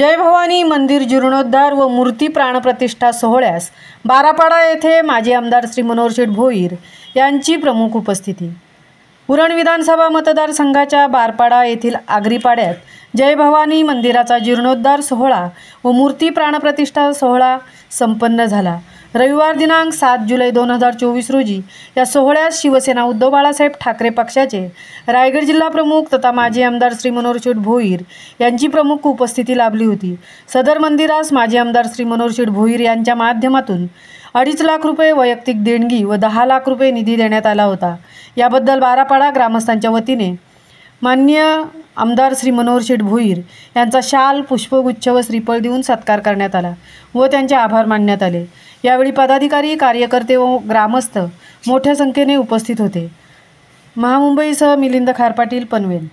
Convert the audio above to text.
जय भवानी मंदिर जीर्णोद्धार व मूर्ती प्राणप्रतिष्ठा सोहळ्यास बारापाडा येथे माजी आमदार श्री मनोहर शेठ भोईर यांची प्रमुख उपस्थिती। उरण विधानसभा मतदारसंघाच्या बारपाडा येथील आगरीपाड्यात जय भवानी मंदिराचा जीर्णोद्धार सोहळा व मूर्ती प्राणप्रतिष्ठा सोहळा संपन्न झाला। रविवार दिनांक 7 जुलै 2024 रोजी या सोहळ्यास शिवसेना उद्धव बाळासाहेब ठाकरे पक्षाचे रायगड जिल्हा प्रमुख तथा माजी आमदार श्री मनोहर शेठ भोईर यांची प्रमुख उपस्थिती लाभली होती। सदर मंदिरास माजी आमदार श्री मनोहर शेठ भोईर यांच्या माध्यमातून 2.5 लाख रुपये वैयक्तिक देणगी व 10 लाख रुपये निधी देण्यात आला होता। याबद्दल बारापाडा ग्रामस्थांच्या वतीने माननीय आमदार श्री मनोहर शेठ भोईर यांचा शाल, पुष्पगुच्छ व श्रीफळ देऊन सत्कार करण्यात आला व त्यांचे आभार मानण्यात आले। यावेळी पदाधिकारी, कार्यकर्ते व ग्रामस्थ मोठ्या संख्येने उपस्थित होते। महामुंबईसह मिलिंद खारपाटील, पनवेल।